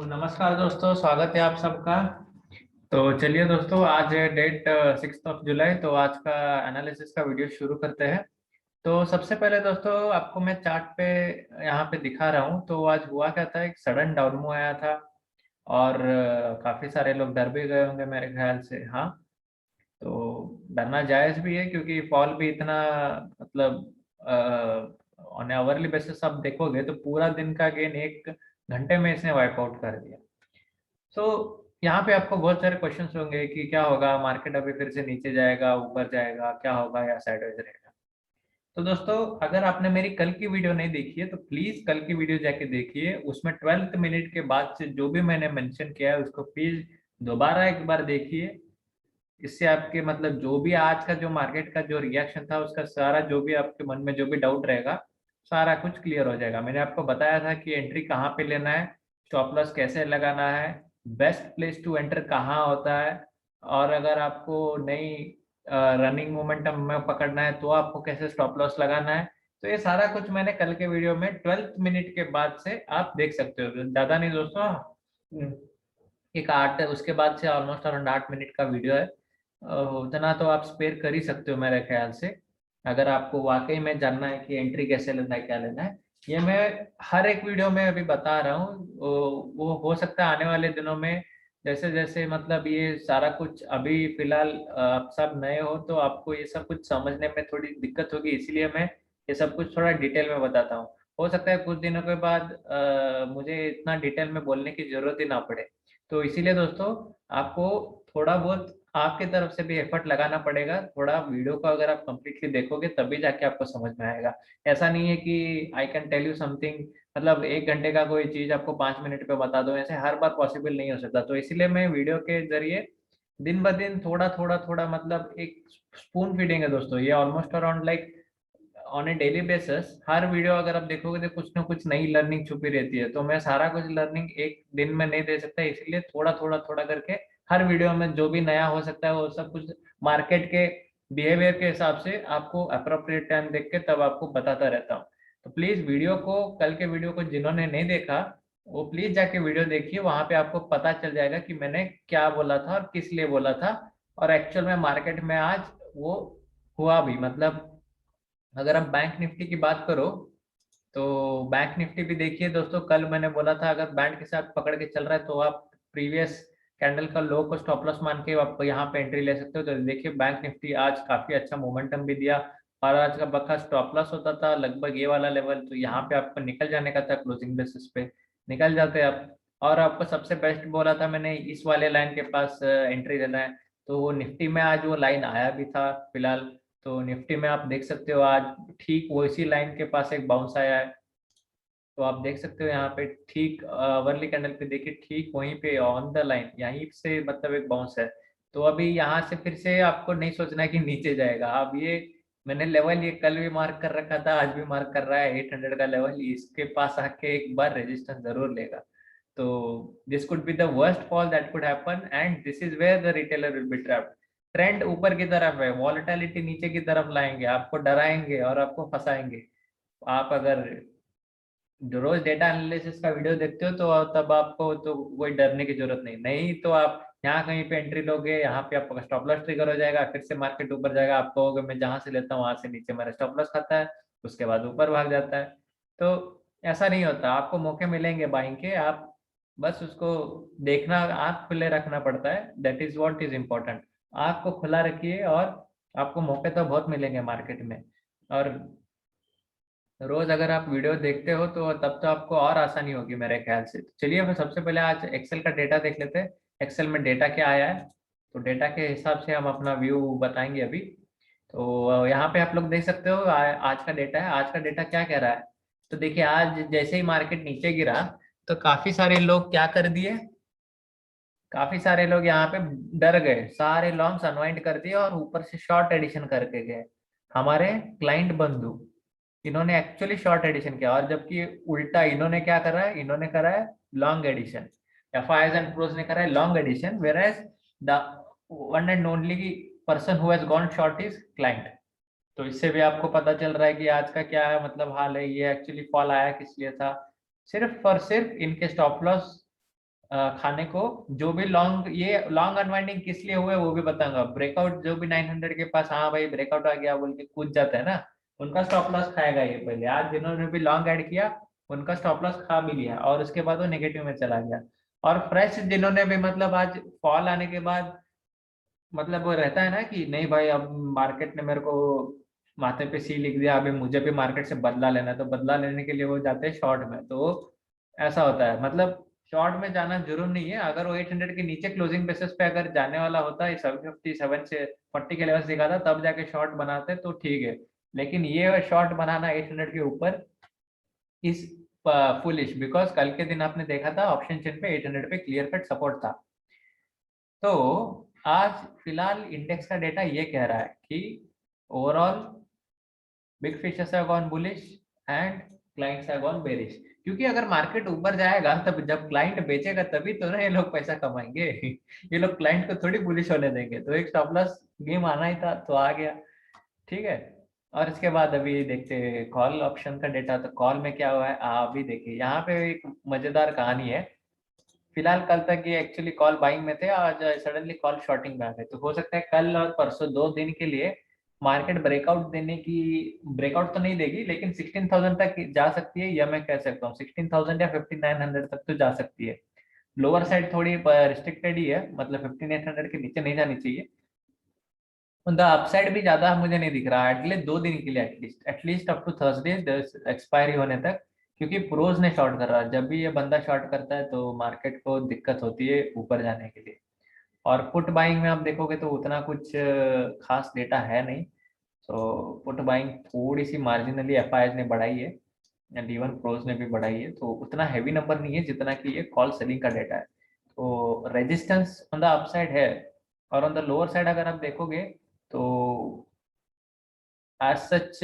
नमस्कार दोस्तों, स्वागत है आप सबका। तो चलिए दोस्तों, आज है डेट 6 जुलाई। तो आज का एनालिसिस का वीडियो शुरू करते हैं। तो सबसे पहले दोस्तों, आपको मैं चार्ट पे यहाँ पे दिखा रहा हूँ। तो आज हुआ क्या था, एक सडन डाउन मूव आया था और काफी सारे लोग डर भी गए होंगे मेरे ख्याल से। हाँ, तो डरना जायज भी है क्योंकि फॉल भी इतना, मतलब ऑन आवरली बेसिस आप देखोगे तो पूरा दिन का गेन 1 घंटे में इसने वाइप आउट कर दिया। सो यहाँ पे आपको बहुत सारे क्वेश्चंस होंगे कि क्या होगा, मार्केट अभी फिर से नीचे जाएगा, ऊपर जाएगा, क्या होगा, या साइडवेज रहेगा। तो दोस्तों, अगर आपने मेरी कल की वीडियो नहीं देखी है तो प्लीज कल की वीडियो जाके देखिए। उसमें 12th मिनट के बाद से जो भी मैंने मेंशन किया है उसको प्लीज दोबारा एक बार देखिए। इससे आपके मतलब जो भी आज का जो मार्केट का जो रिएक्शन था उसका सारा, जो भी आपके मन में जो भी डाउट रहेगा, सारा कुछ क्लियर हो जाएगा। मैंने आपको बताया था कि एंट्री कहाँ पे लेना है, स्टॉप लॉस कैसे लगाना है, बेस्ट प्लेस टू एंटर कहाँ होता है, और अगर आपको नई रनिंग मोमेंटम में पकड़ना है तो आपको कैसे स्टॉप लॉस लगाना है। तो ये सारा कुछ मैंने कल के वीडियो में 12th मिनट के बाद से आप देख सकते हो। ज्यादा नहीं दोस्तों, एक 8 उसके बाद से ऑलमोस्ट अराउंड 8 मिनट का वीडियो है। उतना तो आप स्पेयर कर ही सकते हो मेरे ख्याल से। अगर आपको वाकई में जानना है कि एंट्री कैसे लेना है, क्या लेना है, ये मैं हर एक वीडियो में अभी बता रहा हूँ। वो हो सकता है आने वाले दिनों में जैसे जैसे मतलब ये सारा कुछ, अभी फिलहाल आप सब नए हो तो आपको ये सब कुछ समझने में थोड़ी दिक्कत होगी, इसीलिए मैं ये सब कुछ थोड़ा डिटेल में बताता हूँ। हो सकता है कुछ दिनों के बाद मुझे इतना डिटेल में बोलने की जरूरत ही ना पड़े। तो इसीलिए दोस्तों, आपको थोड़ा बहुत आपकी तरफ से भी एफर्ट लगाना पड़ेगा। थोड़ा वीडियो को अगर आप कंप्लीटली देखोगे तभी जाके आपको समझ में आएगा। ऐसा नहीं है कि I can tell you something, मतलब 1 घंटे का कोई चीज आपको 5 मिनट पे बता दो, ऐसे हर बार पॉसिबल नहीं हो सकता। तो इसीलिए मैं वीडियो के जरिए दिन ब दिन थोड़ा थोड़ा थोड़ा, मतलब एक स्पून फीडिंग है दोस्तों। ये almost around like on A daily basis her video अगर आप देखोगे तो कुछ ना कुछ नई लर्निंग छुपी रहती है। तो मैं सारा कुछ लर्निंग एक दिन में नहीं दे सकता, इसलिए थोड़ा थोड़ा थोड़ा करके हर वीडियो में जो भी नया हो सकता है वो सब कुछ मार्केट के बिहेवियर के हिसाब से आपको अप्रोप्रिएट टाइम देख के तब आपको बताता रहता हूँ। तो प्लीज वीडियो को, कल के वीडियो को जिन्होंने नहीं देखा वो प्लीज जाके वीडियो देखिए। वहां पे आपको पता चल जाएगा कि मैंने क्या बोला था और किस लिए बोला था, और एक्चुअल में मार्केट में आज वो हुआ भी। मतलब अगर हम बैंक निफ्टी की बात करो तो बैंक निफ्टी भी देखिए दोस्तों, कल मैंने बोला था अगर बैंड के साथ पकड़ के चल रहा है तो आप प्रीवियस कैंडल का लो को स्टॉप लॉस मान के आप यहाँ पे एंट्री ले सकते हो। तो देखिए बैंक निफ्टी आज काफी अच्छा मोमेंटम भी दिया, और आज का बका स्टॉप लॉस होता था लगभग ये वाला लेवल, तो यहाँ पे आपको निकल जाने का था क्लोजिंग बेसिस पे, निकल जाते आप। और आपको सबसे बेस्ट बोला था मैंने इस वाले लाइन के पास एंट्री देना है। तो वो निफ्टी में आज वो लाइन आया भी था फिलहाल। तो निफ्टी में आप देख सकते हो आज ठीक वो इसी लाइन के पास एक बाउंस आया है। तो आप देख सकते हो यहाँ पे ठीक वर्ली कैंडल पे देखिए, ठीक वहीं पे ऑन द लाइन यहीं से मतलब एक बाउंस है। तो अभी यहाँ से फिर से आपको नहीं सोचना है कि नीचे जाएगा। अब ये मैंने लेवल ये कल भी मार्क कर रखा था, आज भी मार्क कर रहा है 800 का लेवल, इसके पास आके एक बार रेजिस्टेंस जरूर लेगा। तो this could be the worst fall that could happen, and this is where the retailer will be trapped. Trend ऊपर की तरफ है, वॉलेटिलिटी नीचे की तरफ लाएंगे, आपको डराएंगे और आपको फंसाएंगे। आप अगर जो रोज डेटा एनालिसिस का वीडियो देखते हो तो तब आपको तो कोई डरने की जरूरत नहीं, नहीं तो आप यहाँ कहीं पे एंट्री लोगे, यहाँ पे आपका स्टॉप लॉस ट्रिगर हो जाएगा, फिर से मार्केट ऊपर जाएगा, आप कहोगे मैं जहां से लेता हूँ वहां से नीचे मेरा स्टॉप लॉस खाता है, उसके बाद ऊपर भाग जाता है। तो ऐसा नहीं होता, आपको मौके मिलेंगे बाइंग के, आप बस उसको देखना, आंख खुले रखना पड़ता है, that is what is important. आंख को खुला रखिए और आपको मौके तो बहुत मिलेंगे मार्केट में। और रोज अगर आप वीडियो देखते हो तो तब तो आपको और आसानी होगी मेरे ख्याल से। तो चलिए हम सबसे पहले आज एक्सेल का डेटा देख लेते हैं, एक्सेल में डेटा क्या आया है। तो डेटा के हिसाब से हम अपना व्यू बताएंगे अभी। तो यहाँ पे आप लोग देख सकते हो आज का डेटा है। आज का डेटा क्या कह रहा है, तो देखिए आज जैसे ही मार्केट नीचे गिरा तो काफी सारे लोग क्या कर दिए, काफी सारे लोग यहाँ पे डर गए, सारे लॉन्ग्स अनवाइंड कर दिए और ऊपर से शॉर्ट एडिशन करके गए। हमारे क्लाइंट बंधु, इन्होंने एक्चुअली शॉर्ट एडिशन किया, और जबकि उल्टा इन्होंने क्या करा है, इन्होंने करा है long addition. F I and pros ने करा है long addition, whereas the one and only person who has gone short is client. तो इससे भी आपको पता चल रहा है कि आज का क्या है, मतलब हाल है, ये एक्चुअली फॉल आया किस लिए था, सिर्फ और सिर्फ इनके स्टॉप लॉस खाने को, जो भी लॉन्ग, ये लॉन्ग अनवाइंडिंग किस लिए हुआ है वो भी बताऊंगा। ब्रेकआउट जो भी 900 के पास, हाँ भाई ब्रेकआउट आ गया बोल के कूद जाता है ना, उनका स्टॉप लॉस खाएगा ये पहले। आज जिन्होंने भी लॉन्ग ऐड किया उनका स्टॉप लॉस खा भी लिया और उसके बाद वो नेगेटिव में चला गया। और फ्रेश जिन्होंने भी मतलब आज फॉल आने के बाद मतलब वो रहता है ना कि नहीं भाई अब मार्केट ने मेरे को माथे पे सी लिख दिया, अभी मुझे भी मार्केट से बदला लेना है, तो बदला लेने के लिए वो जाते हैं शॉर्ट में। तो ऐसा होता है, मतलब शॉर्ट में जाना जरूर नहीं है। अगर वो 800 के नीचे क्लोजिंग बेसिस पे अगर जाने वाला होता है, 757 से 40 के लेवल दिखा था तब जाके शॉर्ट बनाते तो ठीक है। लेकिन ये शॉर्ट बनाना 800 के ऊपर इज फुलिश, बिकॉज कल के दिन आपने देखा था ऑप्शन चेन पे 800 पे क्लियर कट सपोर्ट था। तो आज फिलहाल इंडेक्स का डेटा ये कह रहा है कि overall big fishes have gone bullish and clients have gone bearish. क्योंकि अगर मार्केट ऊपर जाएगा तब जब क्लाइंट बेचेगा तभी तो ना ये लोग पैसा कमाएंगे। ये लोग क्लाइंट को थोड़ी बुलिश होने देंगे। तो एक स्टॉप लॉस गेम आना ही था तो आ गया, ठीक है। और इसके बाद अभी देखते हैं कॉल ऑप्शन का डेटा। तो कॉल में क्या हुआ है अभी देखिए, यहाँ पे एक मजेदार कहानी है। फिलहाल कल तक ये एक्चुअली कॉल बाइंग में थे, आज सडनली कॉल शॉर्टिंग में आ गए। तो हो सकता है कल और परसों 2 दिन के लिए मार्केट ब्रेकआउट देने की, ब्रेकआउट तो नहीं देगी लेकिन 16,000 तक जा सकती है, यह मैं कह सकता हूँ। 16,000 या 5900 तक तो जा सकती है। लोअर साइड थोड़ी रिस्ट्रिक्टेड ही है, मतलब 15,800 के नीचे नहीं जानी चाहिए। द अपसाइड भी ज्यादा मुझे नहीं दिख रहा है अगले 2 दिन के लिए, at least up to Thursday expiry होने तक। क्योंकि प्रोज ने शॉर्ट कर रहा है, जब भी ये बंदा शॉर्ट करता है तो मार्केट को दिक्कत होती है ऊपर जाने के लिए। और पुट बाइंग में आप देखोगे तो उतना कुछ खास डेटा है नहीं। तो पुट बाइंग थोड़ी सी मार्जिनली एफआईआई ने बढ़ाई है एंड इवन प्रोज ने भी बढ़ाई है, तो उतना हैवी नंबर नहीं है जितना कि ये कॉल सेलिंग का डेटा है। तो रेजिस्टेंस ऑन द अपसाइड है। और ऑन द लोअर साइड अगर आप देखोगे तो एज सच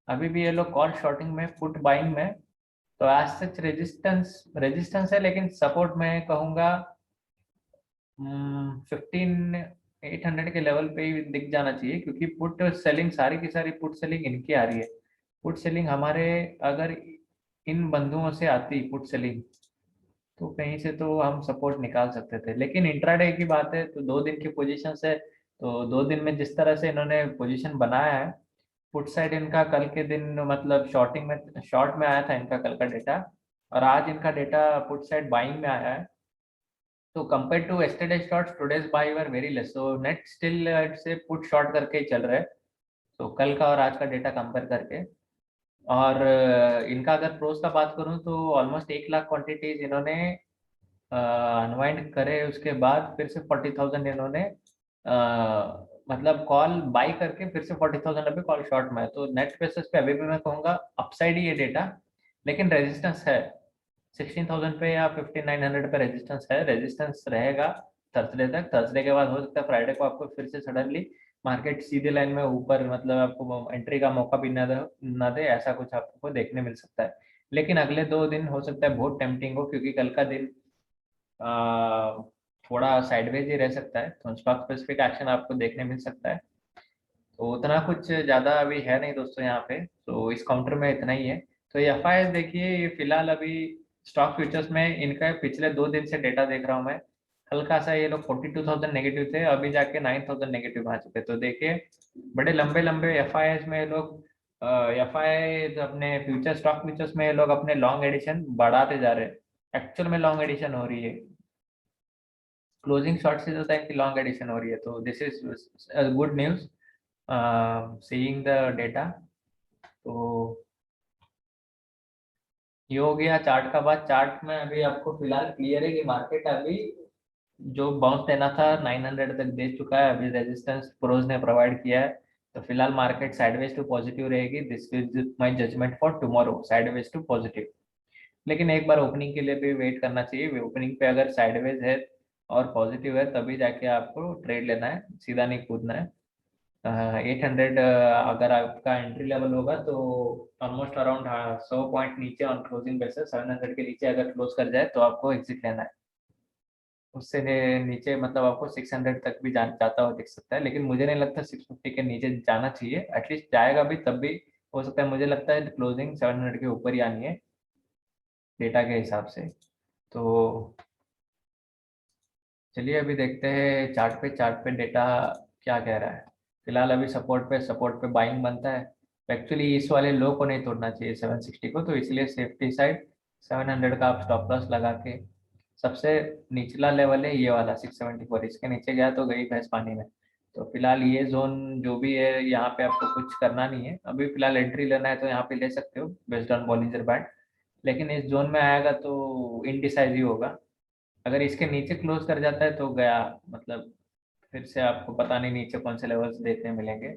अभी भी ये लोग कॉल शॉर्टिंग में, फुट बाइंग में। तो एज सच रेजिस्टेंस रेजिस्टेंस है, लेकिन सपोर्ट में कहूंगा 15,800 के लेवल पे ही दिख जाना चाहिए। क्योंकि पुट सेलिंग, सारी की सारी पुट सेलिंग इनकी आ रही है। पुट सेलिंग हमारे, अगर इन बंधुओं से आती पुट सेलिंग तो कहीं से तो हम सपोर्ट निकाल सकते थे। लेकिन इंट्राडे की बात है तो 2 दिन की पोजीशन है। तो 2 दिन में जिस तरह से इन्होंने पोजीशन बनाया है, पुट साइड इनका कल के दिन मतलब शॉर्टिंग में, शॉर्ट में आया था इनका कल का डेटा, और आज इनका डेटा पुट साइड बाइंग में आया है। तो compare to yesterday shorts, today's buy were very less, so net still से पुट शॉर्ट करके ही चल रहे हैं। तो कल का और आज का डेटा कंपेयर करके, और इनका अगर प्रोस का बात करूं तो ऑलमोस्ट 1 लाख क्वांटिटीज इन्होंने अनवाइंड करे, उसके बाद फिर से 40,000 इन्होंने मतलब कॉल बाई करके फिर से 40,000 अभी कॉल शॉर्ट में है। तो नेट बेसिस पे अभी भी मैं कहूंगा अपसाइड ही ये डेटा। लेकिन रेजिस्टेंस है 16,000 पे या 5900 पे रेजिस्टेंस है, रेजिस्टेंस रहेगा थर्सडे तक। थर्सडे के बाद हो सकता है फ्राइडे को आपको फिर से सडनली मार्केट सीधे लाइन में ऊपर, मतलब आपको एंट्री का मौका भी ना दे, ऐसा कुछ आपको देखने मिल सकता है। लेकिन अगले 2 दिन हो सकता है बहुत टेम्पटिंग हो, क्योंकि कल का दिन आ, थोड़ा साइडवेज ही रह सकता है। तो स्टॉक स्पेसिफिक एक्शन आपको देखने मिल सकता है। तो उतना कुछ ज्यादा अभी है नहीं दोस्तों यहाँ पे, तो इस काउंटर में इतना ही है। तो एफ आई एस देखिए, ये फिलहाल अभी स्टॉक फ्यूचर्स में इनका पिछले 2 दिन से डेटा देख रहा हूँ मैं। हल्का सा ये लोग 42,000 नेगेटिव थे, अभी जाके 9,000 नेगेटिव आ चुके। तो देखिए बड़े लंबे लंबे एफ आई एस में ये लोग, एफ आई अपने फ्यूचर, स्टॉक फ्यूचर्स में ये लोग अपने लॉन्ग एडिशन बढ़ाते जा रहे हैं। एक्चुअल में लॉन्ग एडिशन हो रही है, क्लोजिंग शॉर्ट से ज्यादा इनकी लॉन्ग एडिशन हो रही है। तो this is good news seeing the data. तो ये हो गया चार्ट का बात। चार्ट में अभी आपको फिलहाल क्लियर है कि मार्केट अभी जो बाउंस देना था 900 तक दे चुका है। अभी रेजिस्टेंस प्रोज ने प्रोवाइड किया है। तो फिलहाल मार्केट साइडवेज टू पॉजिटिव रहेगी। This is my judgement for tomorrow, sideways to positive. लेकिन एक बार ओपनिंग के लिए भी वेट करना चाहिए। ओपनिंग पे अगर साइडवेज है और पॉजिटिव है तभी जाके आपको ट्रेड लेना है, सीधा नहीं कूदना है। 800 अगर आपका एंट्री लेवल होगा तो ऑलमोस्ट अराउंड 100 पॉइंट नीचे ऑन क्लोजिंग बेसिस 700 के नीचे अगर क्लोज कर जाए तो आपको एग्जिट लेना है। उससे नीचे मतलब आपको 600 तक भी जाता हुआ दिख सकता है, लेकिन मुझे नहीं लगता 650 के नीचे जाना चाहिए। एटलीस्ट जाएगा भी तब भी हो सकता है, मुझे लगता है क्लोजिंग 700 के ऊपर ही आनी है डेटा के हिसाब से। तो चलिए अभी देखते हैं चार्ट पे डेटा क्या कह रहा है। फिलहाल अभी सपोर्ट पे बाइंग बनता है। एक्चुअली इस वाले लो को नहीं तोड़ना चाहिए 760 को, तो इसलिए सेफ्टी साइड 700 का आप स्टॉप लॉस लगा के, सबसे निचला लेवल है ये वाला 674, इसके नीचे गया तो गई भैंस पानी में। तो फिलहाल ये जोन जो भी है यहाँ पे आपको कुछ करना नहीं है, अभी फिलहाल एंट्री लेना है तो यहाँ पे ले सकते हो बेस्ड ऑन बॉलिंजर बैंड। लेकिन इस जोन में आएगा तो इनडिसाइजिव होगा। अगर इसके नीचे क्लोज कर जाता है तो गया, मतलब फिर से आपको पता नहीं नीचे कौन से लेवल्स देखने मिलेंगे।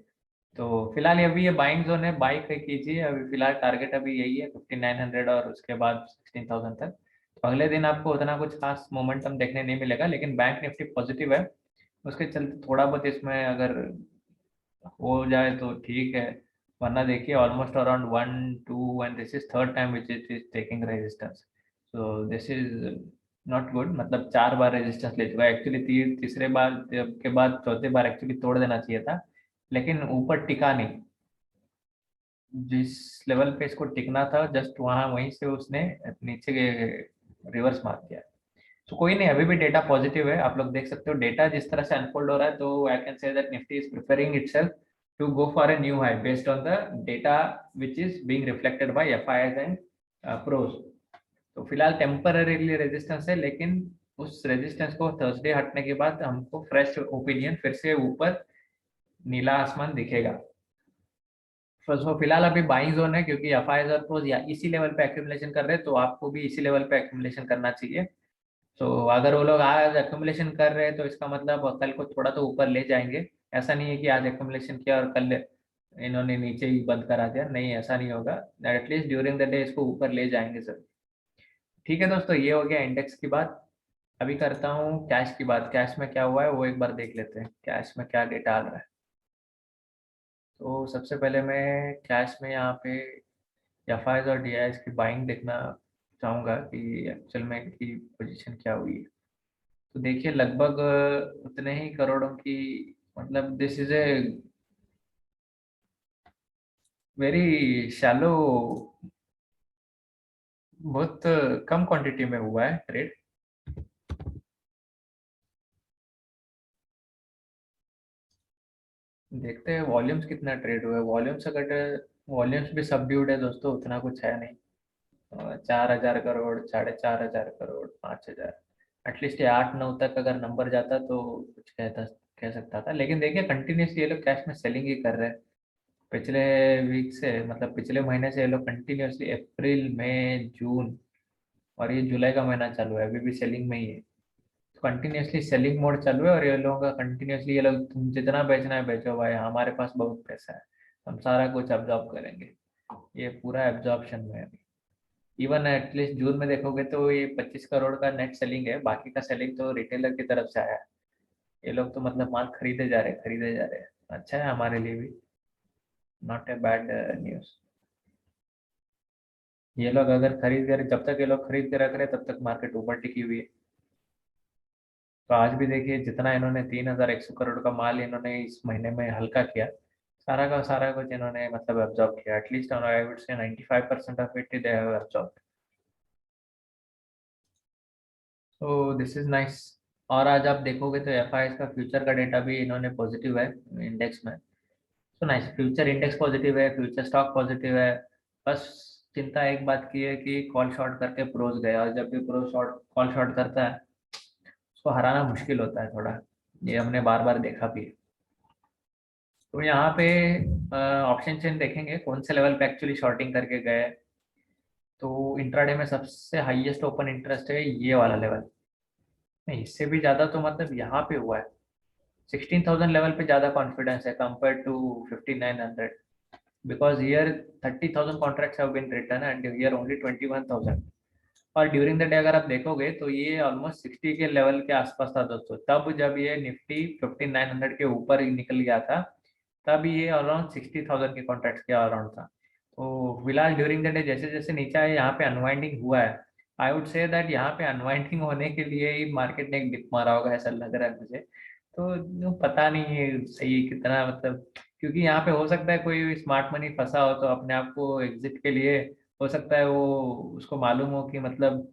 तो फिलहाल अभी ये बाइंग जोन है, बाई कीजिए अभी फिलहाल टारगेट अभी यही है 5900 और उसके बाद 16,000 तक। तो अगले दिन आपको उतना कुछ खास मोमेंटम देखने नहीं मिलेगा, लेकिन बैंक निफ्टी पॉजिटिव है, उसके चलते थोड़ा बहुत इसमें अगर हो जाए तो ठीक है। वरना देखिए almost around 1 2 and this is third time which it is taking resistance. So this is not good, मतलब 4 बार रेजिस्टेंस ले चुका है एक्चुअली। तीसरे बार के बाद चौथे बार एक्चुअली तोड़ देना चाहिए था, लेकिन ऊपर टिका नहीं। जिस लेवल पे इसको टिकना था जस्ट वहां, वहीं से उसने नीचे रिवर्स मार दिया। तो कोई नहीं, अभी भी डेटा पॉजिटिव है, आप लोग देख सकते हो डेटा जिस तरह से अनफोल्ड हो रहा है, तो I can say that Nifty is preparing itself to go for a new high based on the data which is being reflected by FIIs and pros. तो फिलहाल टेम्पररीली रेजिस्टेंस है, लेकिन उस रेजिस्टेंस को थर्सडे हटने के बाद हमको फ्रेश ओपिनियन फिर से ऊपर नीला आसमान दिखेगा। तो फिलहाल अभी बाइंग जोन है, क्योंकि एफआईआईज और प्रोज या इसी लेवल पे एक्यूमुलेशन कर रहे हैं, तो आपको भी इसी लेवल पे एक्यूमुलेशन करना चाहिए। तो अगर वो लोग आज एक्यूमुलेशन कर रहे हैं तो इसका मतलब कल को थोड़ा तो ऊपर ले जाएंगे। ऐसा नहीं है कि आज एक्यूमुलेशन किया और कल इन्होंने नीचे ही बंद करा दिया, नहीं ऐसा नहीं होगा। एटलीस्ट ड्यूरिंग द डे इसको ऊपर ले जाएंगे सर। ठीक है दोस्तों, ये हो गया इंडेक्स की बात। अभी करता हूँ कैश की बात। कैश में क्या हुआ है वो एक बार देख लेते हैं, कैश में क्या डेटा आ रहा है। तो सबसे पहले मैं कैश में यहाँ पे एफआईआईज और डीआईएस की बाइंग देखना चाहूँगा कि एक्चुअल में इनकी पोजीशन क्या हुई है। तो देखिए लगभग उतने ही करोड़ों की, मतलब this is a very shallow, बहुत कम क्वांटिटी में हुआ है ट्रेड। देखते हैं वॉल्यूम्स कितना ट्रेड हुआ है। वॉल्यूम्स अगर, वॉल्यूम्स भी सबड्यूड है दोस्तों, उतना कुछ है नहीं। 4,000 करोड़, 4,500 करोड़, 5,000, एटलीस्ट ये 8 9 तक अगर नंबर जाता तो कुछ कह सकता था। लेकिन देखिए कंटिन्यूसली ये लोग कैश में सेलिंग ही कर रहे हैं पिछले वीक से, मतलब पिछले महीने से ये लोग कंटिन्यूसली अप्रैल मई जून और ये जुलाई का महीना चालू है, अभी भी सेलिंग में ही है। तो कंटिन्यूसली सेलिंग मोड चालू है और ये लोगों का कंटिन्यूसली, ये लोग तुम जितना बेचना है बेचो भाई, हमारे पास बहुत पैसा है, हम सारा कुछ अब्जॉर्ब करेंगे। ये पूरा एब्जॉर्प्शन में है। इवन एटलीस्ट जून में देखोगे तो ये 25 करोड़ का नेट सेलिंग है, बाकी का सेलिंग तो रिटेलर की तरफ से आया है। ये लोग तो मतलब माल खरीदे जा रहे हैं, खरीदे जा रहे हैं। अच्छा है हमारे लिए भी, नॉट ए बैड न्यूज। ये लोग अगर खरीद कर, जब तक ये लोग खरीद के रख रहे हैं तब तक मार्केट ऊपर टिकी हुई है। तो आज भी देखिए जितना इन्होंने 3,100 करोड़ का माल इन्होंने इस महीने में हल्का किया, सारा का सारा कुछ इन्होंने मतलब एब्जॉर्ब किया। At least I would say 95% of it they have absorb. तो दिस इज नाइस। और आज आप देखोगे तो एफआईएस का फ्यूचर का डेटा भी इन्होंने पॉजिटिव है इंडेक्स में। तो नाइस, फ्यूचर इंडेक्स पॉजिटिव है, फ्यूचर स्टॉक पॉजिटिव है। बस चिंता एक बात की है कि कॉल शॉर्ट करके प्रोज गया, और जब भी प्रो शॉर्ट कॉल शॉर्ट करता है उसको हराना मुश्किल होता है थोड़ा। ये हमने बार बार देखा भी है। तो यहाँ पे ऑप्शन चेन देखेंगे कौन से लेवल पे एक्चुअली शॉर्टिंग करके गए। तो इंट्राडे में सबसे हाईएस्ट ओपन इंटरेस्ट है ये वाला लेवल। नहीं, इससे भी ज्यादा तो मतलब यहाँ पे हुआ है। 16,000 लेवल पे ज्यादा कॉन्फिडेंस है compare to 5,900, because here 30,000 contracts have been written and here only 21,000। और ड्यूरिंग द डे अगर आप देखोगे तो ये ऑलमोस्ट 60 के लेवल के आसपास था दोस्तों, तब जब ये निफ्टी 5,900 के ऊपर ही निकल गया था, तब ये अराउंड 60,000 के कॉन्ट्रैक्ट्स के अराउंड था। तो फिलहाल ड्यूरिंग द डे जैसे जैसे नीचे आया, यहाँ पे अनवाइंडिंग हुआ है। आई वुड से दैट यहाँ पे अनवाइंडिंग होने के लिए ही मार्केट ने एक डिप मारा होगा, ऐसा लग रहा है मुझे। तो पता नहीं है सही कितना, मतलब क्योंकि यहाँ पे हो सकता है कोई स्मार्ट मनी फंसा हो तो अपने आप को एग्जिट के लिए, हो सकता है वो उसको मालूम हो कि मतलब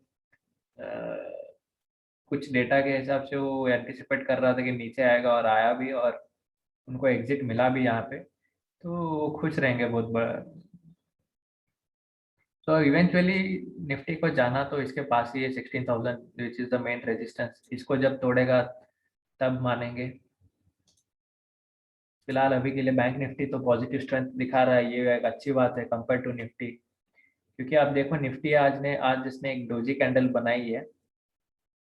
कुछ डेटा के हिसाब से वो एंटिसिपेट कर रहा था कि नीचे आएगा, और आया भी, और उनको एग्जिट मिला भी यहाँ पे, तो वो खुश रहेंगे बहुत बड़ा। तो इवेंचुअली निफ्टी को जाना तो इसके पास ही है 16,000, which is the main resistance. इसको जब तोड़ेगा तब मानेंगे। फिलहाल अभी के लिए बैंक निफ्टी तो पॉजिटिव स्ट्रेंथ दिखा रहा है, ये एक अच्छी बात है कंपेयर टू निफ्टी। क्योंकि आप देखो निफ्टी आज जिसने एक डोजी कैंडल बनाई है,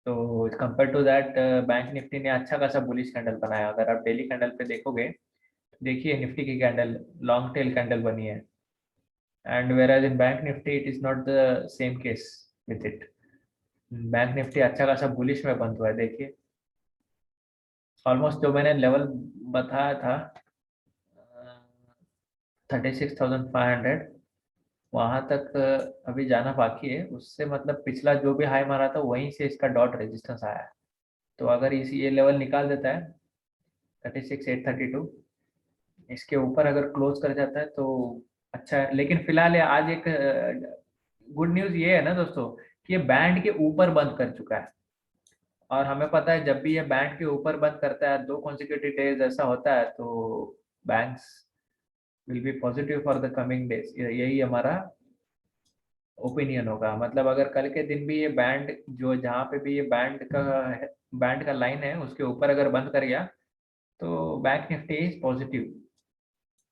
तो compare to that bank Nifty ने अच्छा खासा बुलिश कैंडल बनाया। अगर आप डेली कैंडल पे देखोगे, देखिए निफ्टी की कैंडल लॉन्ग टेल कैंडल बनी है, and whereas in bank Nifty it is not the same case with it. Bank Nifty अच्छा खासा बुलिश में बंद हुआ है, देखिए ऑलमोस्ट जो मैंने लेवल बताया था 36,500, वहां तक अभी जाना बाकी है। उससे मतलब पिछला जो भी हाई मारा था वहीं से इसका डॉट रेजिस्टेंस आया है। तो अगर इसी ये लेवल निकाल देता है 36,832, इसके ऊपर अगर क्लोज कर जाता है तो अच्छा है। लेकिन फिलहाल आज एक गुड न्यूज ये है ना दोस्तों, कि ये बैंड के ऊपर बंद कर चुका है। और हमें पता है जब भी ये बैंड के ऊपर बंद करता है 2 consecutive डेज ऐसा होता है, तो banks will be positive for the coming days, यही हमारा ओपिनियन होगा। मतलब अगर कल के दिन भी ये बैंड जो जहाँ पे भी ये बैंड का लाइन है उसके ऊपर अगर बंद कर गया, तो बैंक निफ्टी इज पॉजिटिव।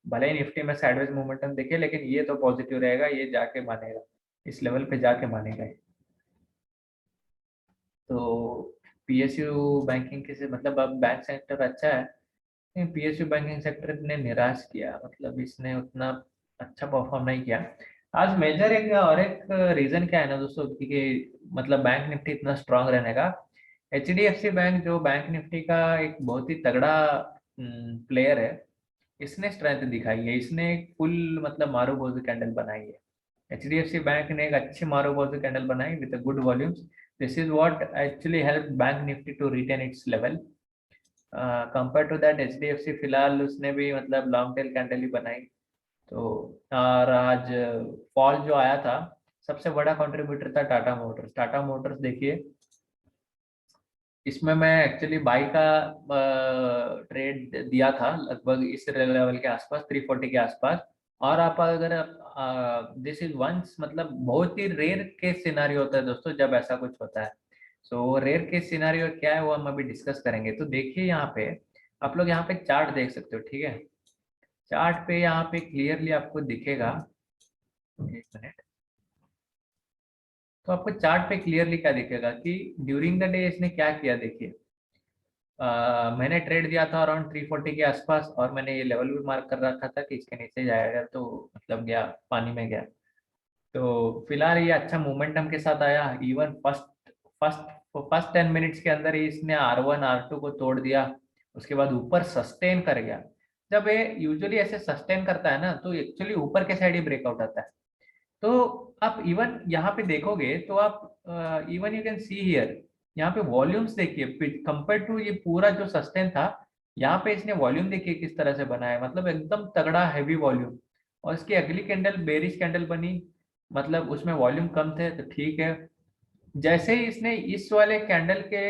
भले ही निफ्टी में साइडवेज मोमेंटम दिखे, लेकिन ये तो पॉजिटिव रहेगा, ये जाके मानेगा, इस लेवल पे जाके मानेगा ये। तो पीएसयू बैंकिंग के से मतलब अब बैंक सेक्टर अच्छा है, लेकिन पीएसयू बैंकिंग सेक्टर ने निराश किया, मतलब इसने उतना अच्छा परफॉर्म नहीं किया आज। मेजर एक और एक रीजन क्या है ना दोस्तों, कि मतलब बैंक निफ्टी इतना स्ट्रांग रहने का, एचडीएफसी बैंक जो बैंक निफ्टी का एक बहुत ही तगड़ा प्लेयर है, इसने स्ट्रेंथ दिखाई है। इसने एक फुल मतलब मारूबोजू कैंडल बनाई है। एचडीएफसी बैंक ने एक अच्छी मारूबोजू कैंडल बनाई with good volumes. This is what actually help bank Nifty to retain its level. Compare to that HDFC फिलहाल उसने भी मतलब लॉन्ग टेल कैंडल ही बनाई। तो और आज फॉल जो आया था, सबसे बड़ा कंट्रीब्यूटर था टाटा मोटर्स। टाटा मोटर्स देखिए, इसमें मैं एक्चुअली बाई का ट्रेड दिया था लगभग इस लेवल के आसपास, 340 के आसपास। और आप अगर दिस इज वंस मतलब बहुत ही रेयर केस सिनारियो होता है दोस्तों जब ऐसा कुछ होता है। सो रेयर केस सिनारियो क्या है वो हम अभी डिस्कस करेंगे। तो देखिए यहाँ पे आप लोग यहाँ पे चार्ट देख सकते हो, ठीक है। चार्ट पे यहाँ पे क्लियरली आपको दिखेगा, एक मिनट। तो आपको चार्ट पे क्लियरली क्या दिखेगा कि ड्यूरिंग द डे इसने क्या किया, देखिए। मैंने ट्रेड दिया था अराउंड 340 के आसपास, और मैंने ये लेवल भी मार्क कर रखा था कि इसके नीचे जाएगा तो मतलब गया, पानी में गया। तो फिलहाल ये अच्छा मोमेंटम के साथ आया। इवन फर्स्ट फर्स्ट 10 मिनट्स के अंदर ही इसने R1 R2 को तोड़ दिया। उसके बाद ऊपर सस्टेन कर गया। जब ये यूजुअली ऐसे सस्टेन करता है ना, तो एक्चुअली ऊपर के साइड ही ब्रेकआउट आता है। तो आप इवन यहाँ पे देखोगे तो आप even you can see here, यहाँ पे वॉल्यूम्स देखिए कंपेयर टू ये पूरा जो सस्टेन था, यहाँ पे इसने वॉल्यूम देखिए किस तरह से बना है, मतलब एकदम तगड़ा हैवी वॉल्यूम। और इसकी अगली कैंडल बेरिश कैंडल बनी, मतलब उसमें वॉल्यूम कम थे तो ठीक है। जैसे ही इसने इस वाले कैंडल के,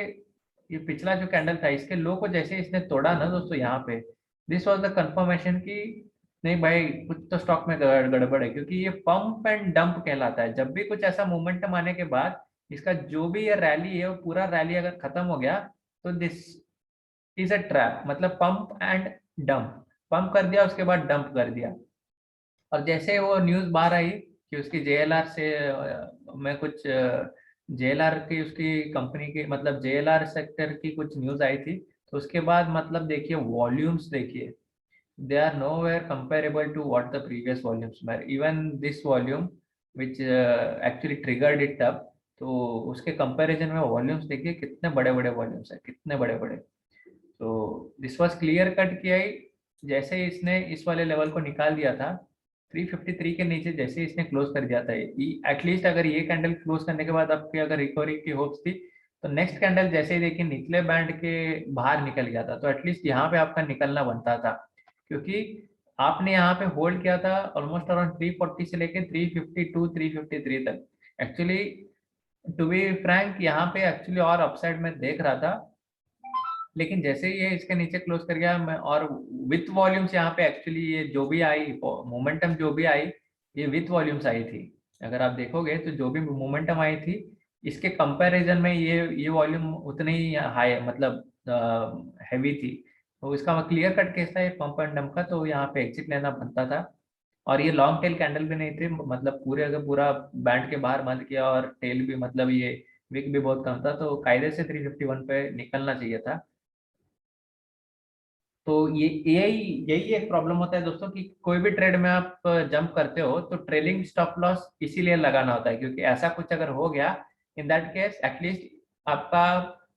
ये पिछला जो कैंडल था इसके लो को जैसे इसने तोड़ा ना दोस्तों, यहाँ पे दिस वाज द कंफर्मेशन कि नहीं भाई कुछ तो स्टॉक में गड़बड़ है। क्योंकि ये पंप एंड डंप कहलाता है, जब भी कुछ ऐसा मोमेंटम आने के बाद इसका जो भी ये रैली है वो पूरा रैली अगर खत्म हो गया, तो दिस इज अ ट्रैप। मतलब पंप एंड डंप, पंप कर दिया उसके बाद डंप कर दिया। और जैसे वो न्यूज बाहर आई कि उसकी जेएलआर से मैं कुछ जेएलआर की उसकी कंपनी की मतलब जेएलआर सेक्टर की कुछ न्यूज आई थी, तो उसके बाद मतलब देखिए वॉल्यूम्स देखिए, they are nowhere comparable to what the previous volumes were. Even this volume which actually triggered it up, तो उसके कंपैरिजन में वॉल्यूम्स देखिए कितने बड़े बड़े वॉल्यूम्स है, कितने बड़े बड़े। तो दिस वाज क्लियर कट किया ही, जैसे ही इसने इस वाले लेवल को निकाल दिया था 353 के नीचे, जैसे ही इसने क्लोज कर दिया था, एटलीस्ट अगर ये कैंडल क्लोज करने के बाद आपके अगर रिकवरी की होप्स थी, तो नेक्स्ट कैंडल जैसे ही देखिए निचले बैंड के बाहर निकल गया था, तो एटलीस्ट यहाँ पे आपका निकलना बनता था। क्योंकि आपने यहाँ पे होल्ड किया था ऑलमोस्ट अराउंड 340 से लेके 352 353 तक। एक्चुअली टू बी फ्रैंक यहाँ पे एक्चुअली और अपसाइड में देख रहा था, लेकिन जैसे ही ये इसके नीचे क्लोज कर गया मैं, और विथ वॉल्यूम्स यहाँ पे एक्चुअली ये जो भी आई मोमेंटम जो भी आई, ये विथ वॉल्यूम्स आई थी। अगर आप देखोगे तो जो भी मोमेंटम आई थी, इसके कंपैरिजन में ये वॉल्यूम उतनी ही हाई, मतलब हैवी थी। तो इसका क्लियर कट केस था ये पंप एंड डंप का, तो यहाँ पे एग्जिट लेना बनता था। और ये लॉन्ग टेल कैंडल भी नहीं थी, मतलब पूरे का पूरा बैंड के बाहर बंद किया, और टेल भी मतलब ये विक भी बहुत कम था, तो कायदे से 351 पे निकलना चाहिए था। तो ये यही यही एक प्रॉब्लम होता है दोस्तों, कि कोई भी ट्रेड में आप जंप करते हो तो ट्रेलिंग स्टॉप लॉस इसीलिए लगाना होता है, क्योंकि ऐसा कुछ अगर हो गया, इन दैट केस एटलीस्ट आपका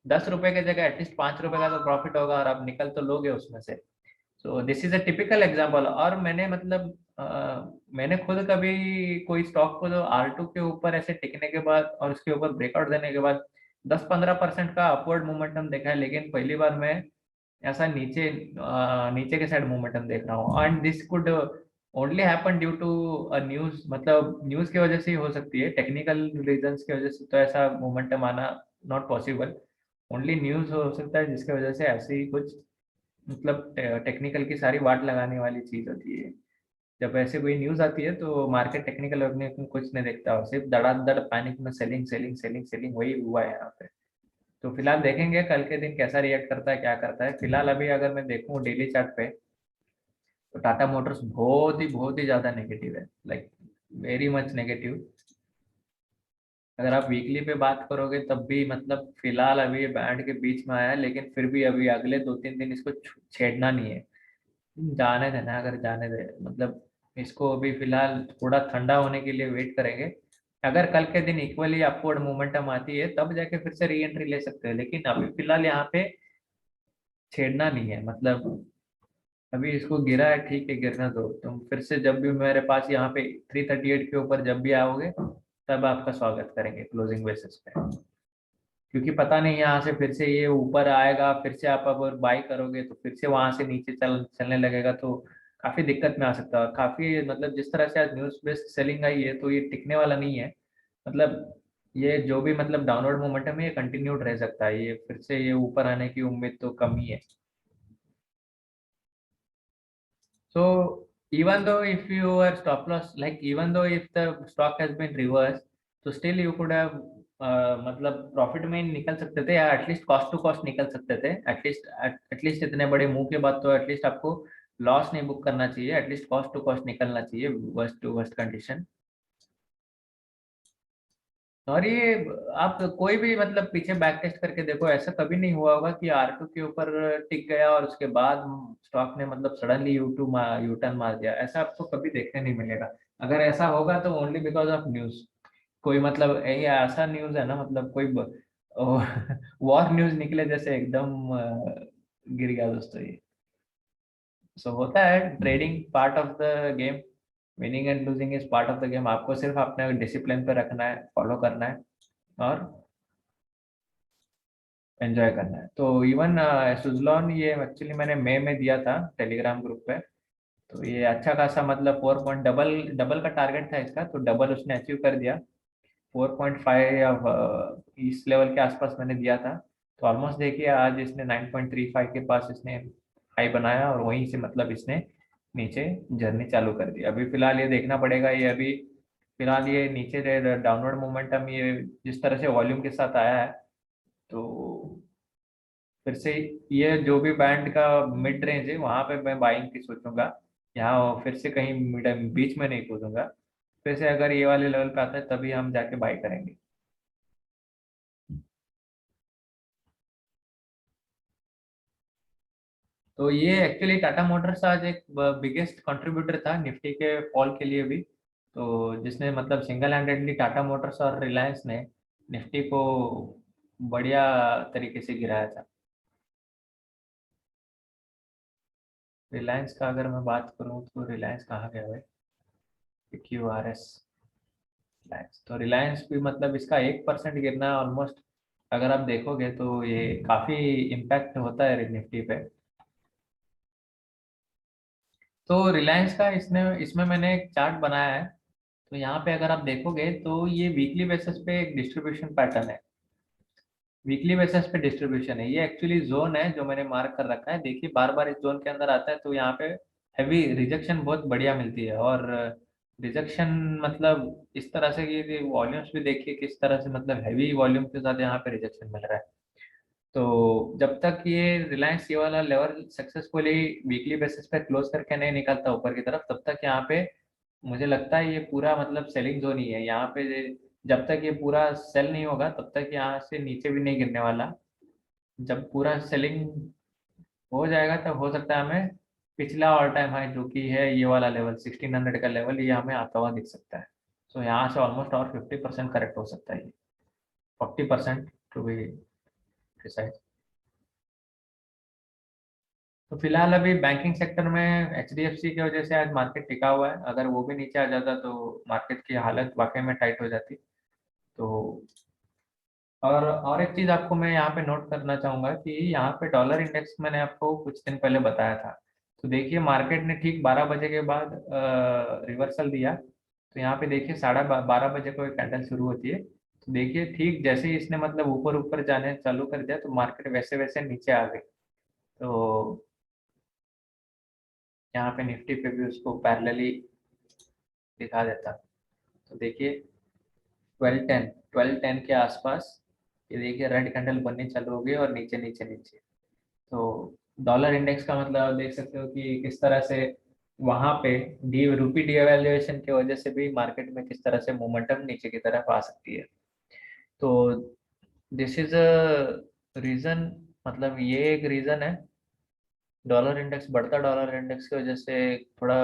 10 रुपए की जगह एटलीस्ट 5 रुपए का तो प्रॉफिट होगा, और आप निकल तो लोगे उसमें से। So this is a typical example. और मैंने मतलब मैंने खुद कभी कोई स्टॉक को जो R2 के ऊपर ऐसे टिकने के बाद और उसके ऊपर ब्रेकआउट देने के बाद 10-15% का अपवर्ड मोमेंटम देखा है, लेकिन पहली बार मैं ऐसा नीचे के साइड मोमेंटम देख रहा हूँ। And this could only happen due to news, मतलब न्यूज की वजह से ही हो सकती है, टेक्निकल रीजंस की वजह से तो ऐसा मोमेंटम आना नॉट पॉसिबल। ओनली न्यूज हो सकता है जिसकी वजह से ऐसे ही कुछ, मतलब टेक्निकल की सारी वाट लगाने वाली चीज होती है। जब ऐसे कोई न्यूज आती है तो मार्केट टेक्निकल वगैरह में कुछ नहीं देखता हो, सिर्फ धड़ाधड़ पैनिक में सेलिंग सेलिंग सेलिंग सेलिंग वही हुआ है यहाँ पे। तो फिलहाल देखेंगे कल के दिन कैसा रिएक्ट करता है, क्या करता है। फिलहाल अभी अगर मैं देखूं डेली चार्ट पे, तो टाटा मोटर्स बहुत ही ज्यादा नेगेटिव है, लाइक वेरी मच नेगेटिव। अगर आप वीकली पे बात करोगे तब भी मतलब फिलहाल अभी ये बैंड के बीच में आया है, लेकिन फिर भी अभी अगले 2-3 दिन इसको छेड़ना नहीं है, जाने देना। अगर जाने दे मतलब इसको अभी फिलहाल थोड़ा ठंडा होने के लिए वेट करेंगे। अगर कल के दिन इक्वली अपवर्ड मोमेंटम आती है तब जाके फिर से री एंट्री ले सकते हैं, लेकिन अभी फिलहाल यहाँ पे छेड़ना नहीं है। मतलब अभी इसको गिरा है, ठीक है, गिरना दो। तुम फिर से जब भी मेरे पास यहाँ पे 338 के ऊपर जब भी आओगे, तब आपका स्वागत करेंगे क्लोजिंग बेसिस पे। क्योंकि पता नहीं यहाँ से फिर से ये ऊपर आएगा, फिर से आप अगर बाई करोगे तो फिर से वहां से नीचे चलने लगेगा, तो काफी दिक्कत में आ सकता है। काफी मतलब जिस तरह से आज न्यूज बेस्ड सेलिंग आई है, तो ये टिकने वाला नहीं है। मतलब ये जो भी मतलब डाउनवर्ड मोमेंटम है ये कंटिन्यूड रह सकता है, ये फिर से ये ऊपर आने की उम्मीद तो कम ही है। So even though if your stop loss, like even though if the stock has been reversed, so still you could have मतलब प्रॉफिट में निकल सकते थे, या एटलीस्ट कॉस्ट टू कॉस्ट निकल सकते थे। एटलीस्ट इतने बड़े मुंह के बाद तो एटलीस्ट आपको लॉस नहीं बुक करना चाहिए, एटलीस्ट कॉस्ट टू कॉस्ट निकलना चाहिए वर्स्ट टू वर्स्ट कंडीशन। और ये आप कोई भी मतलब पीछे बैक टेस्ट करके देखो, ऐसा कभी नहीं हुआ होगा कि R2 के ऊपर टिक गया और उसके बाद स्टॉक ने मतलब सडनली यू टर्न मार दिया, ऐसा आपको कभी देखने नहीं मिलेगा। अगर ऐसा होगा तो ओनली बिकॉज ऑफ न्यूज। कोई मतलब ये ऐसा न्यूज है ना, मतलब कोई वॉर न्यूज निकले जैसे एकदम गिर गया दोस्तों ये। सो होता है, trading part of the game, winning and losing is part of the game. आपको सिर्फ अपने डिसिप्लिन पे रखना है, फॉलो करना है, और एंजॉय करना है। तो इवन सुजलॉन ये एक्चुअली मैंने मई में दिया था टेलीग्राम ग्रुप पे। तो ये अच्छा खासा मतलब 4 पॉइंट डबल डबल का टारगेट था इसका, तो डबल उसने अचीव कर दिया। 4.5 या इस लेवल के आसपास मैंने दिया था। तो ऑलमोस्ट देखिए आज इसने 9.35 के पास इसने हाई बनाया, और वहीं से मतलब इसने नीचे जर्नी चालू कर दी। अभी फिलहाल ये देखना पड़ेगा, ये अभी फिलहाल ये नीचे डाउनवर्ड मोमेंटम ये जिस तरह से वॉल्यूम के साथ आया है, तो फिर से ये जो भी बैंड का मिड रेंज है वहां पे मैं बाइंग की सोचूंगा। यहाँ फिर से कहीं मिड बीच में नहीं कूदूंगा। फिर से अगर ये वाले लेवल पे आता है तभी हम जाके बाई करेंगे। तो ये एक्चुअली टाटा मोटर्स आज एक बिगेस्ट कंट्रीब्यूटर था निफ्टी के फॉल के लिए भी। तो जिसने मतलब सिंगल हैंडेडली टाटा मोटर्स और रिलायंस ने निफ्टी को बढ़िया तरीके से गिराया था। रिलायंस का अगर मैं बात करूं तो रिलायंस कहाँ गया भाई, QRS रिलायंस। तो रिलायंस भी मतलब इसका 1% गिरना ऑलमोस्ट, अगर आप देखोगे तो ये काफी इम्पैक्ट होता है निफ्टी पे। तो रिलायंस का इसने इसमें मैंने एक चार्ट बनाया है। तो यहाँ पे अगर आप देखोगे तो ये वीकली बेसिस पे एक डिस्ट्रीब्यूशन पैटर्न है, वीकली बेसिस पे डिस्ट्रीब्यूशन है। ये एक्चुअली जोन है जो मैंने मार्क कर रखा है। देखिए बार बार इस जोन के अंदर आता है तो यहाँ पे हैवी रिजेक्शन बहुत बढ़िया मिलती है। और रिजेक्शन मतलब इस तरह से कि वॉल्यूम्स भी देखिए किस तरह से, मतलब हैवी वॉल्यूम के साथ यहाँ पे रिजेक्शन मिल रहा है। तो जब तक ये रिलायंस ये वाला लेवल सक्सेसफुली वीकली बेसिस पे क्लोज करके नहीं निकलता ऊपर की तरफ, तब तक यहाँ पे मुझे लगता है ये पूरा मतलब सेलिंग जोन ही है यहाँ पे। जब तक ये पूरा सेल नहीं होगा तब तक यहाँ से नीचे भी नहीं गिरने वाला। जब पूरा सेलिंग हो जाएगा तब हो सकता है हमें पिछला ऑल टाइम हाई जो कि है ये वाला लेवल 1600 का लेवल, ये हमें आता हुआ दिख सकता है। तो यहाँ से ऑलमोस्ट और 50% करेक्ट हो सकता है, ये 40% टू बी प्रिसाइज। तो फिलहाल अभी बैंकिंग सेक्टर में एचडीएफसी की वजह से आज मार्केट टिका हुआ है। अगर वो भी नीचे आ जाता तो मार्केट की हालत वाकई में टाइट हो जाती। तो और एक चीज आपको मैं यहाँ पे नोट करना चाहूंगा कि यहाँ पे डॉलर इंडेक्स मैंने आपको कुछ दिन पहले बताया था। तो देखिए मार्केट ने ठीक 12 बजे के बाद रिवर्सल दिया। तो यहाँ पे देखिए 12:30 बजे को एक कैंडल शुरू होती है। तो देखिए ठीक जैसे ही इसने मतलब ऊपर ऊपर जाने चालू कर दिया तो मार्केट वैसे वैसे नीचे आ गई। तो यहाँ पे निफ्टी पे भी उसको पैरेलली दिखा देता। तो देखिए 12:10 के आसपास ये देखिए रेड कैंडल बननी चालू हो गई और नीचे नीचे नीचे। तो डॉलर इंडेक्स का मतलब आप देख सकते हो कि किस तरह से वहां पे डी रूपी डिवैल्यूएशन की वजह से भी मार्केट में किस तरह से मोमेंटम नीचे की तरफ आ सकती है। तो दिस इज अ रीजन, मतलब ये एक रीजन है। डॉलर इंडेक्स बढ़ता, डॉलर इंडेक्स की वजह से थोड़ा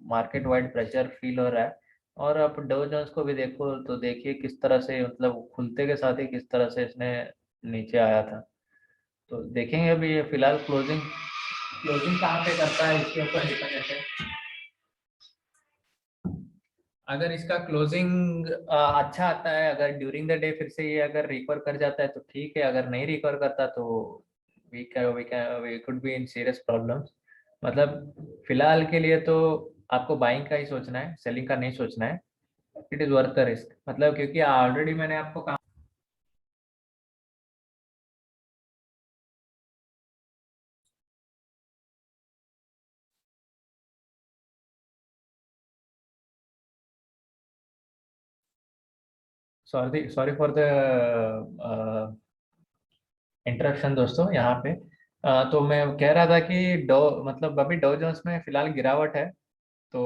मार्केट वाइड प्रेशर फील हो रहा है। और आप डो जोन्स को भी देखो तो देखिए किस तरह से, मतलब खुलते के साथ ही किस तरह से इसने नीचे आया था। तो देखेंगे अभी ये फिलहाल क्लोजिंग क्लोजिंग कहाँ पे करता है इसके ऊपर डिपेंडेंट है। अगर इसका क्लोजिंग अच्छा आता है, अगर ड्यूरिंग द डे फिर से ये अगर रिकवर कर जाता है तो ठीक है, अगर नहीं रिकवर करता तो we could be in serious problems. मतलब फिलहाल के लिए तो आपको बाइंग का ही सोचना है, सेलिंग का नहीं सोचना है। It is worth the risk, मतलब क्योंकि ऑलरेडी मैंने आपको कहा। Sorry sorry for the interruption दोस्तों यहाँ पे। तो मैं कह रहा था कि डो मतलब अभी डो जोन्स में फिलहाल गिरावट है। तो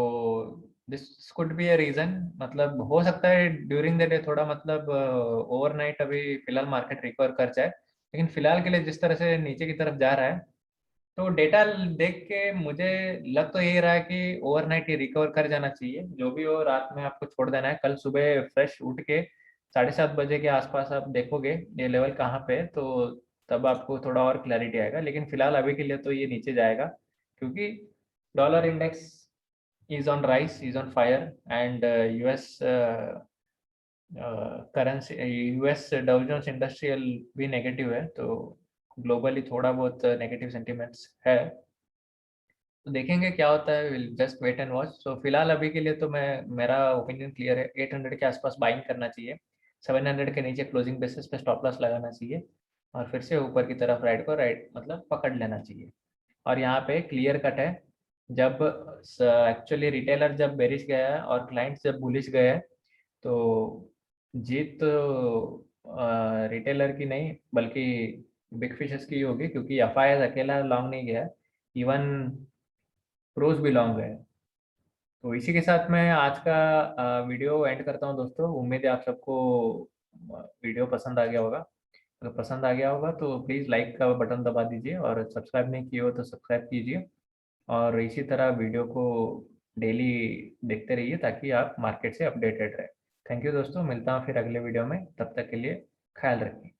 this could be a reason, मतलब हो सकता है ड्यूरिंग द डे थोड़ा मतलब ओवरनाइट अभी फिलहाल मार्केट रिकवर कर जाए। लेकिन फिलहाल के लिए जिस तरह से नीचे की तरफ जा रहा है तो डेटा देख के मुझे लग तो यही रहा है कि ओवरनाइट ही रिकवर कर जाना चाहिए। जो भी हो रात में आपको छोड़ देना है, कल सुबह फ्रेश उठ के 7:30 बजे के आसपास आप देखोगे ये लेवल कहाँ पे है, तो तब आपको थोड़ा और क्लैरिटी आएगा। लेकिन फिलहाल अभी के लिए तो ये नीचे जाएगा क्योंकि dollar index is on rise, is on fire, and US currency, US Dow Jones industrial भी नेगेटिव है। तो ग्लोबली थोड़ा बहुत नेगेटिव सेंटिमेंट्स है। तो देखेंगे क्या होता है, will just wait and watch. तो फिलहाल अभी के लिए तो मैं, मेरा ओपिनियन क्लियर है, 800 के आसपास बाइंग करना चाहिए। 700 के नीचे क्लोजिंग बेसिस पे स्टॉप लॉस लगाना चाहिए और फिर से ऊपर की तरफ राइट को राइट मतलब पकड़ लेना चाहिए। और यहाँ पे क्लियर कट है, जब एक्चुअली रिटेलर जब बेरिश गया है और क्लाइंट्स जब बुलिश गए हैं तो जीत तो रिटेलर की नहीं बल्कि बिग फिशेस की ही होगी, क्योंकि एफआईएस अकेला लॉन्ग नहीं गया, इवन प्रोज भी लॉन्ग गए। तो इसी के साथ मैं आज का वीडियो एंड करता हूँ दोस्तों। उम्मीद है आप सबको वीडियो पसंद आ गया होगा। अगर पसंद आ गया होगा तो प्लीज़ लाइक का बटन दबा दीजिए और सब्सक्राइब नहीं किए हो तो सब्सक्राइब कीजिए। और इसी तरह वीडियो को डेली देखते रहिए ताकि आप मार्केट से अपडेटेड रहे। थैंक यू दोस्तों, मिलता हूँ फिर अगले वीडियो में, तब तक के लिए ख्याल रखिए।